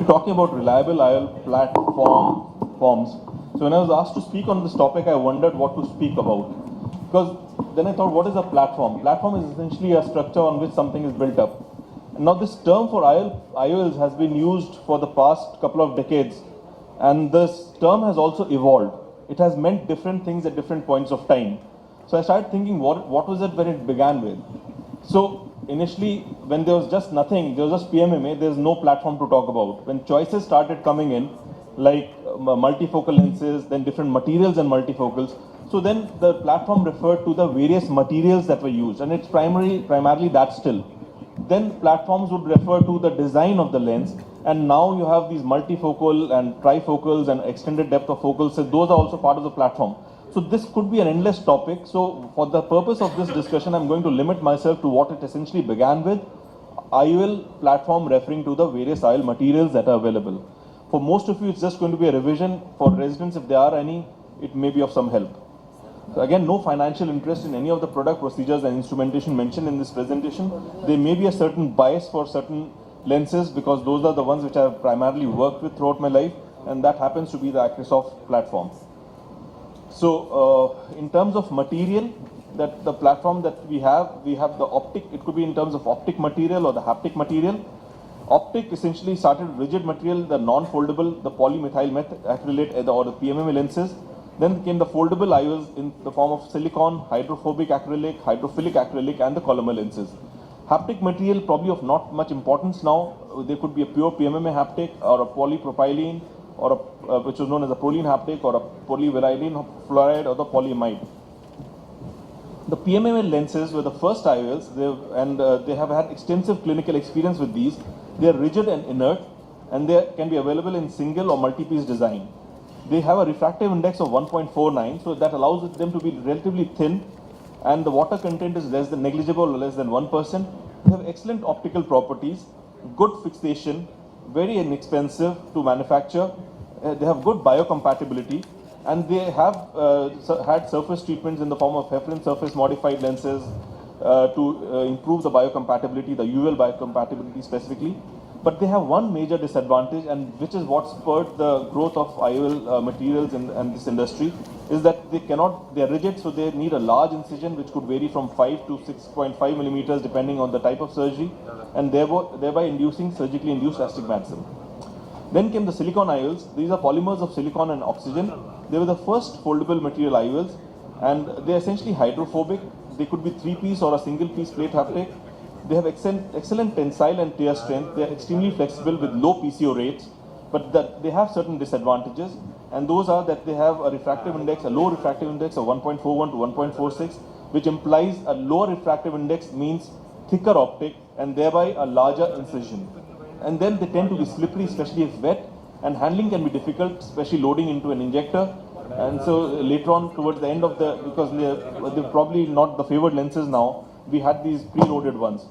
talking about reliable IOL platforms. So when I was asked to speak on this topic, I wondered what to speak about. Because then I thought, what is a platform? Platform is essentially a structure on which something is built up. And now this term for IOLs has been used for the past couple of decades. And this term has also evolved. It has meant different things at different points of time. So I started thinking, what was it when it began with? So initially, when there was just nothing, there was just PMMA, there's no platform to talk about. When choices started coming in, like multifocal lenses, then different materials and multifocals, so then the platform referred to the various materials that were used, and it's primarily that still. Then platforms would refer to the design of the lens, and now you have these multifocal and trifocals and extended depth of focals, so those are also part of the platform. So this could be an endless topic. So for the purpose of this discussion, I'm going to limit myself to what it essentially began with, IOL platform referring to the various IOL materials that are available. For most of you, it's just going to be a revision. For residents, if there are any, it may be of some help. So again, no financial interest in any of the product procedures and instrumentation mentioned in this presentation. There may be a certain bias for certain lenses because those are the ones which I've primarily worked with throughout my life, and that happens to be the ACReS platform. So in terms of material, that the platform that we have the optic. It could be in terms of optic material or the haptic material. Optic essentially started rigid material, the non-foldable, the polymethyl methacrylate or the PMMA lenses. Then came the foldable IOLs in the form of silicon, hydrophobic acrylic, hydrophilic acrylic, and the Collamer lenses. Haptic material probably of not much importance now. There could be a pure PMMA haptic or a polypropylene, or which was known as a proline haptic, or a polyvinylene fluoride, or the polyamide. The PMMA lenses were the first IOLs, they have had extensive clinical experience with these. They are rigid and inert, and they can be available in single or multi-piece design. They have a refractive index of 1.49, so that allows them to be relatively thin, and the water content is less than negligible or less than 1%. They have excellent optical properties, good fixation, very inexpensive to manufacture. They have good biocompatibility, and they have had surface treatments in the form of heparin surface modified lenses to improve the biocompatibility, the UL biocompatibility specifically. But they have one major disadvantage, and which is what spurred the growth of IOL materials in this industry, is that they are rigid, so they need a large incision which could vary from 5 to 6.5 millimeters depending on the type of surgery, and thereby inducing surgically induced astigmatism. Then came the silicon IOLs. These are polymers of silicon and oxygen. They were the first foldable material IOLs, and they are essentially hydrophobic. They could be 3-piece or a single-piece plate haptic. They have excellent tensile and tear strength. They are extremely flexible with low PCO rates, but they have certain disadvantages, and those are that they have a refractive index, a low refractive index of 1.41 to 1.46, which implies a lower refractive index means thicker optic and thereby a larger incision. And then they tend to be slippery, especially if wet, and handling can be difficult, especially loading into an injector. And so later on, towards the end of because they're probably not the favored lenses now, we had these pre-loaded ones.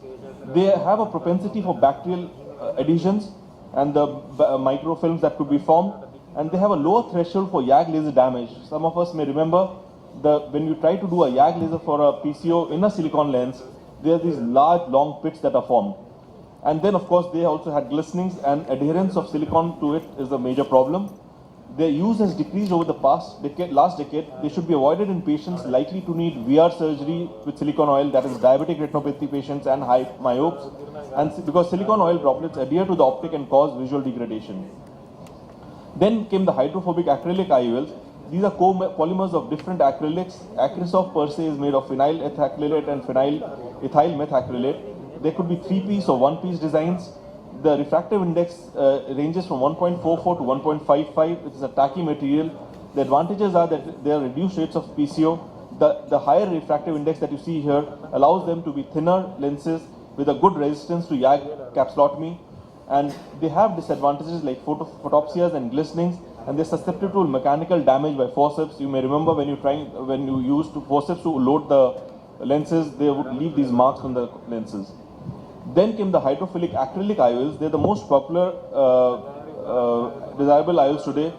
They have a propensity for bacterial adhesions and the microfilms that could be formed, and they have a lower threshold for YAG laser damage. Some of us may remember when you try to do a YAG laser for a PCO in a silicon lens, there are these large long pits that are formed. And then of course they also had glistenings, and adherence of silicon to it is a major problem. Their use has decreased over the last decade. They should be avoided in patients likely to need VR surgery with silicone oil, that is diabetic retinopathy patients and high myopes, and because silicone oil droplets adhere to the optic and cause visual degradation. Then came the hydrophobic acrylic IOLs. These are co-polymers of different acrylics. ACReS per se is made of phenyl ethacrylate and phenyl ethyl methacrylate. There could be 3-piece or 1-piece designs. The refractive index ranges from 1.44 to 1.55. It is a tacky material. The advantages are that there are reduced rates of PCO. The higher refractive index that you see here allows them to be thinner lenses with a good resistance to YAG capsulotomy. And they have disadvantages like photopsias and glistenings, and they're susceptible to mechanical damage by forceps. You may remember when you used forceps to load the lenses, they would leave these marks on the lenses. Then came the hydrophilic acrylic IOLs. They're the most popular desirable IOLs today.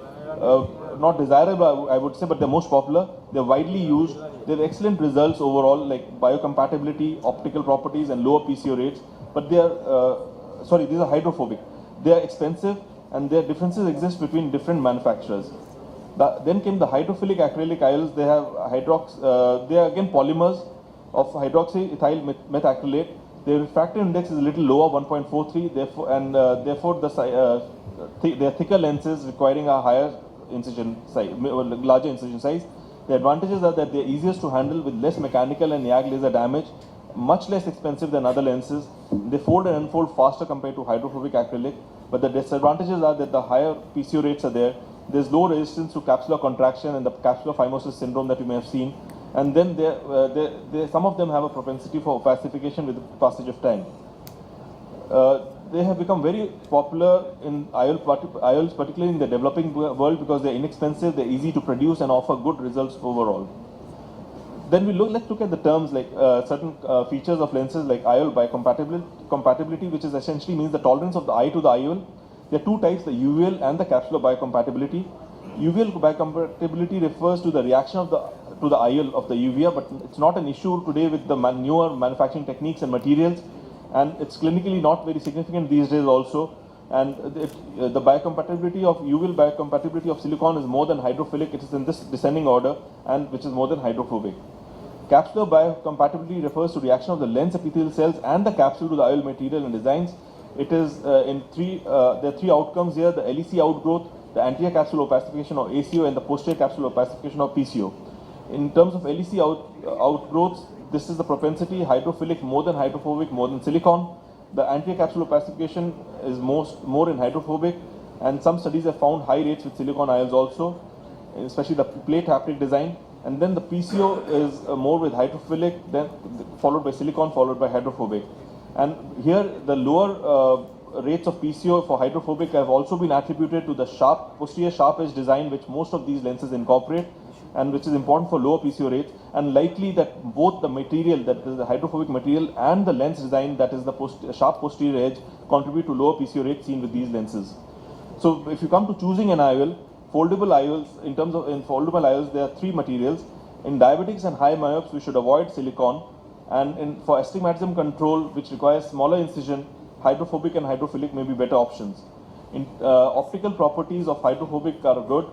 Not desirable, I would say, but they're most popular. They're widely used. They have excellent results overall, like biocompatibility, optical properties, and lower PCO rates. But they are, these are hydrophobic. They are expensive. and their differences exist between different manufacturers. Then came the hydrophilic acrylic IOLs. They have they are again polymers of hydroxyethyl methacrylate. Their refractive index is a little lower, 1.43. Therefore, they are thicker lenses requiring a higher incision size, larger incision size. The advantages are that they are easiest to handle with less mechanical and YAG laser damage, much less expensive than other lenses. They fold and unfold faster compared to hydrophobic acrylic. But the disadvantages are that the higher PCO rates are there. There's low resistance to capsular contraction and the capsular phimosis syndrome that you may have seen. And then some of them have a propensity for opacification with the passage of time. They have become very popular in IOLs, particularly in the developing world, because they're inexpensive, they're easy to produce, and offer good results overall. Then let's look at the terms like certain features of lenses like IOL biocompatibility, which is essentially means the tolerance of the eye to the IOL. There are two types, the UVL and the capsular biocompatibility. UVL biocompatibility refers to the reaction to the IOL of the uvea, but it's not an issue today with the newer manufacturing techniques and materials, and it's clinically not very significant these days also. And the biocompatibility of UVL biocompatibility of silicon is more than hydrophilic. It is in this descending order, and which is more than hydrophobic. Capsular biocompatibility refers to reaction of the lens epithelial cells and the capsule to the IOL material and designs. It is there are three outcomes here: the LEC outgrowth, the anterior capsule opacification or ACO, and the posterior capsule opacification or PCO. In terms of LEC outgrowths, this is the propensity: hydrophilic more than hydrophobic, more than silicon. The anterior capsule opacification is more in hydrophobic, and some studies have found high rates with silicon IOLs also, especially the plate haptic design. And then the PCO is more with hydrophilic, then followed by silicon, followed by hydrophobic. And here the lower rates of PCO for hydrophobic have also been attributed to the posterior sharp edge design, which most of these lenses incorporate, and which is important for lower PCO rates, and likely that both the material, that is the hydrophobic material, and the lens design, that is the sharp posterior edge, contribute to lower PCO rates seen with these lenses. So if you come to choosing an IOL, foldable IOLs, in foldable IOLs, there are three materials. In diabetics and high myopes, we should avoid silicon, and for astigmatism control, which requires smaller incision, hydrophobic and hydrophilic may be better options. Optical properties of hydrophobic are good,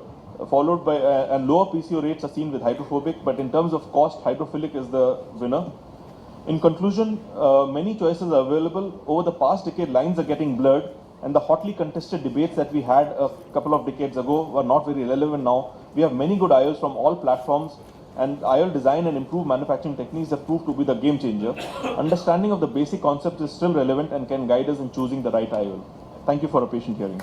followed by and lower PCO rates are seen with hydrophobic, but in terms of cost, hydrophilic is the winner. In conclusion, many choices are available. Over the past decade, lines are getting blurred, and the hotly contested debates that we had a couple of decades ago are not very relevant now. We have many good IOLs from all platforms, and IOL design and improved manufacturing techniques have proved to be the game changer. Understanding of the basic concepts is still relevant and can guide us in choosing the right IOL. Thank you for a patient hearing.